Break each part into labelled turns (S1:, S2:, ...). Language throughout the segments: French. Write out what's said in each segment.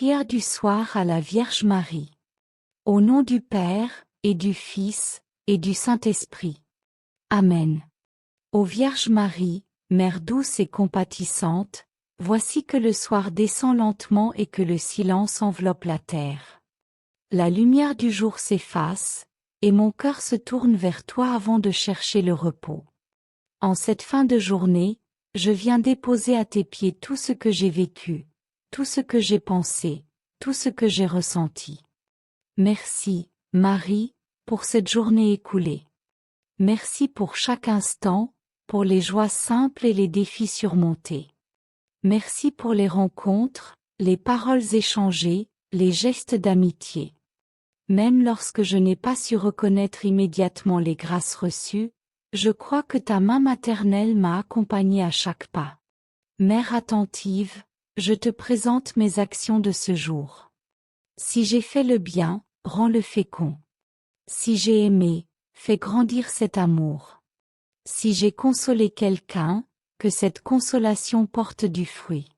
S1: Prière du soir à la Vierge Marie. Au nom du Père, et du Fils, et du Saint-Esprit. Amen. Ô Vierge Marie, Mère douce et compatissante, voici que le soir descend lentement et que le silence enveloppe la terre. La lumière du jour s'efface, et mon cœur se tourne vers toi avant de chercher le repos. En cette fin de journée, je viens déposer à tes pieds tout ce que j'ai vécu, tout ce que j'ai pensé, tout ce que j'ai ressenti. Merci, Marie, pour cette journée écoulée. Merci pour chaque instant, pour les joies simples et les défis surmontés. Merci pour les rencontres, les paroles échangées, les gestes d'amitié. Même lorsque je n'ai pas su reconnaître immédiatement les grâces reçues, je crois que ta main maternelle m'a accompagnée à chaque pas. Mère attentive, je te présente mes actions de ce jour. Si j'ai fait le bien, rends-le fécond. Si j'ai aimé, fais grandir cet amour. Si j'ai consolé quelqu'un, que cette consolation porte du fruit.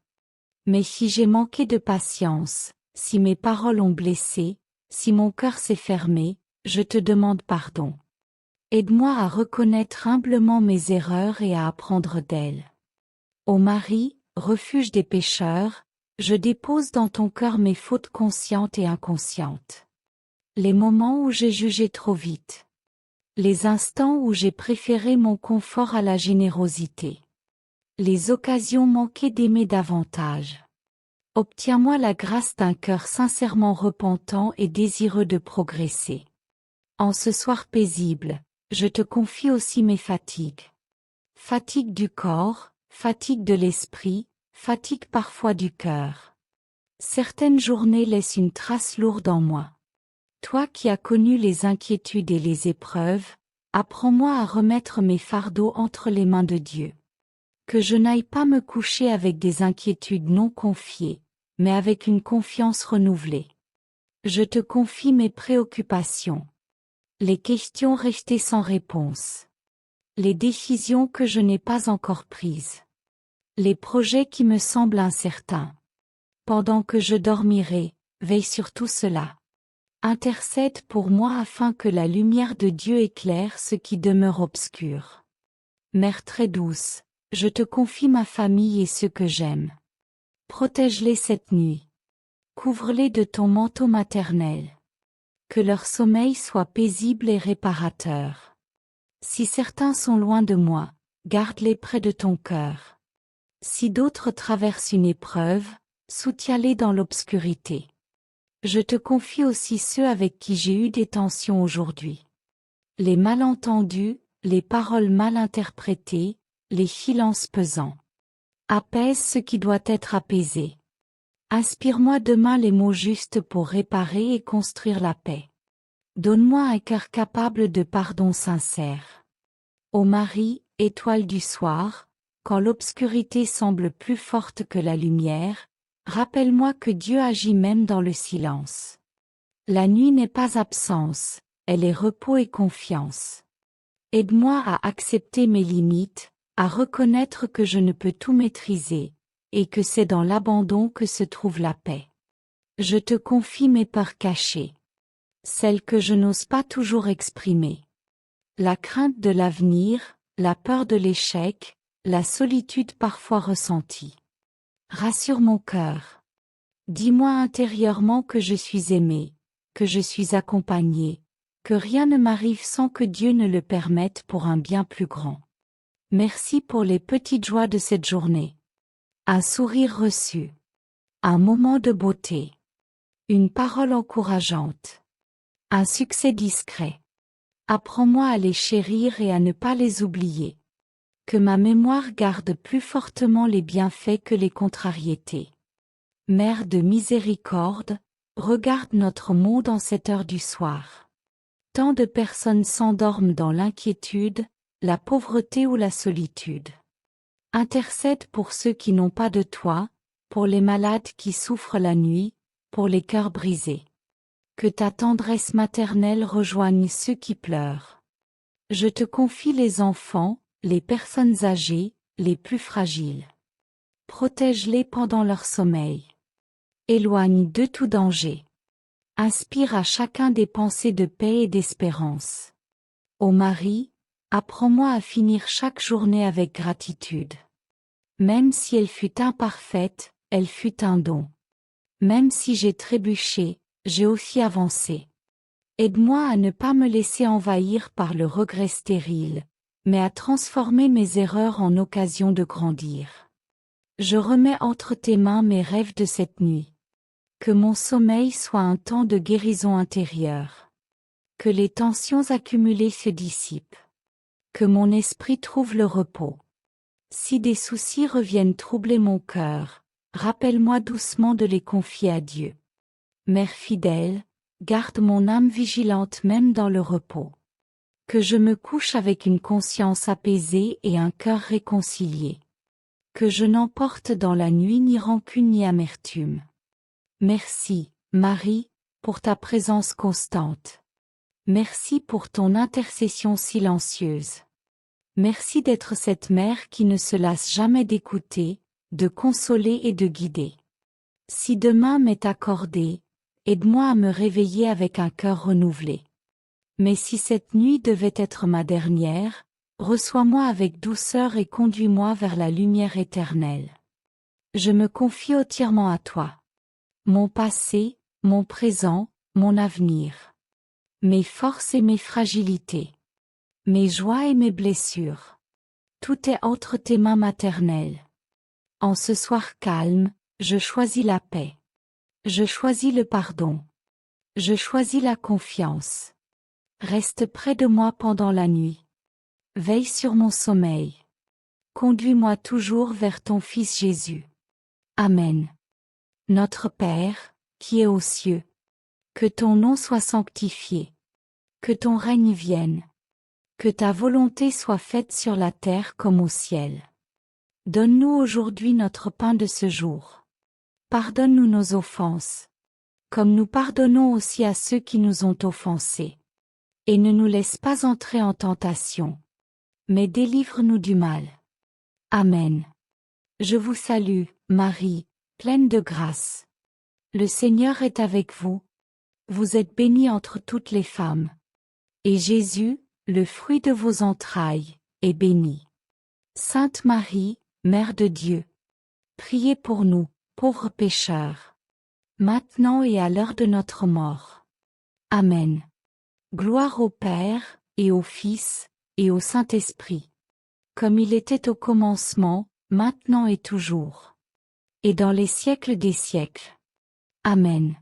S1: Mais si j'ai manqué de patience, si mes paroles ont blessé, si mon cœur s'est fermé, je te demande pardon. Aide-moi à reconnaître humblement mes erreurs et à apprendre d'elles. Ô Marie, refuge des pécheurs, je dépose dans ton cœur mes fautes conscientes et inconscientes. Les moments où j'ai jugé trop vite. Les instants où j'ai préféré mon confort à la générosité. Les occasions manquées d'aimer davantage. Obtiens-moi la grâce d'un cœur sincèrement repentant et désireux de progresser. En ce soir paisible, je te confie aussi mes fatigues. Fatigue du corps, fatigue de l'esprit, fatigue parfois du cœur. Certaines journées laissent une trace lourde en moi. Toi qui as connu les inquiétudes et les épreuves, apprends-moi à remettre mes fardeaux entre les mains de Dieu. Que je n'aille pas me coucher avec des inquiétudes non confiées, mais avec une confiance renouvelée. Je te confie mes préoccupations. Les questions restées sans réponse. Les décisions que je n'ai pas encore prises. Les projets qui me semblent incertains. Pendant que je dormirai, veille sur tout cela. Intercède pour moi afin que la lumière de Dieu éclaire ce qui demeure obscur. Mère très douce, je te confie ma famille et ceux que j'aime. Protège-les cette nuit. Couvre-les de ton manteau maternel. Que leur sommeil soit paisible et réparateur. Si certains sont loin de moi, garde-les près de ton cœur. Si d'autres traversent une épreuve, soutiens-les dans l'obscurité. Je te confie aussi ceux avec qui j'ai eu des tensions aujourd'hui. Les malentendus, les paroles mal interprétées, les silences pesants. Apaise ce qui doit être apaisé. Inspire-moi demain les mots justes pour réparer et construire la paix. Donne-moi un cœur capable de pardon sincère. Ô Marie, étoile du soir, quand l'obscurité semble plus forte que la lumière, rappelle-moi que Dieu agit même dans le silence. La nuit n'est pas absence, elle est repos et confiance. Aide-moi à accepter mes limites, à reconnaître que je ne peux tout maîtriser, et que c'est dans l'abandon que se trouve la paix. Je te confie mes peurs cachées. Celles que je n'ose pas toujours exprimer. La crainte de l'avenir, la peur de l'échec, la solitude parfois ressentie. Rassure mon cœur. Dis-moi intérieurement que je suis aimée, que je suis accompagnée, que rien ne m'arrive sans que Dieu ne le permette pour un bien plus grand. Merci pour les petites joies de cette journée. Un sourire reçu. Un moment de beauté. Une parole encourageante. Un succès discret. Apprends-moi à les chérir et à ne pas les oublier. Que ma mémoire garde plus fortement les bienfaits que les contrariétés. Mère de miséricorde, regarde notre monde en cette heure du soir. Tant de personnes s'endorment dans l'inquiétude, la pauvreté ou la solitude. Intercède pour ceux qui n'ont pas de toi, pour les malades qui souffrent la nuit, pour les cœurs brisés. Que ta tendresse maternelle rejoigne ceux qui pleurent. Je te confie les enfants, les personnes âgées, les plus fragiles. Protège-les pendant leur sommeil. Éloigne de tout danger. Inspire à chacun des pensées de paix et d'espérance. Ô Marie, apprends-moi à finir chaque journée avec gratitude. Même si elle fut imparfaite, elle fut un don. Même si j'ai trébuché, j'ai aussi avancé. Aide-moi à ne pas me laisser envahir par le regret stérile, mais à transformer mes erreurs en occasion de grandir. Je remets entre tes mains mes rêves de cette nuit. Que mon sommeil soit un temps de guérison intérieure. Que les tensions accumulées se dissipent. Que mon esprit trouve le repos. Si des soucis reviennent troubler mon cœur, rappelle-moi doucement de les confier à Dieu. Mère fidèle, garde mon âme vigilante même dans le repos. Que je me couche avec une conscience apaisée et un cœur réconcilié. Que je n'emporte dans la nuit ni rancune ni amertume. Merci, Marie, pour ta présence constante. Merci pour ton intercession silencieuse. Merci d'être cette mère qui ne se lasse jamais d'écouter, de consoler et de guider. Si demain m'est accordé, aide-moi à me réveiller avec un cœur renouvelé. Mais si cette nuit devait être ma dernière, reçois-moi avec douceur et conduis-moi vers la lumière éternelle. Je me confie entièrement à toi. Mon passé, mon présent, mon avenir. Mes forces et mes fragilités. Mes joies et mes blessures. Tout est entre tes mains maternelles. En ce soir calme, je choisis la paix. Je choisis le pardon. Je choisis la confiance. Reste près de moi pendant la nuit. Veille sur mon sommeil. Conduis-moi toujours vers ton Fils Jésus. Amen. Notre Père, qui es aux cieux, que ton nom soit sanctifié. Que ton règne vienne. Que ta volonté soit faite sur la terre comme au ciel. Donne-nous aujourd'hui notre pain de ce jour. Pardonne-nous nos offenses, comme nous pardonnons aussi à ceux qui nous ont offensés. Et ne nous laisse pas entrer en tentation, mais délivre-nous du mal. Amen. Je vous salue, Marie, pleine de grâce. Le Seigneur est avec vous. Vous êtes bénie entre toutes les femmes. Et Jésus, le fruit de vos entrailles, est béni. Sainte Marie, Mère de Dieu, priez pour nous, pauvres pécheurs, maintenant et à l'heure de notre mort. Amen. Gloire au Père, et au Fils, et au Saint-Esprit, comme il était au commencement, maintenant et toujours, et dans les siècles des siècles. Amen.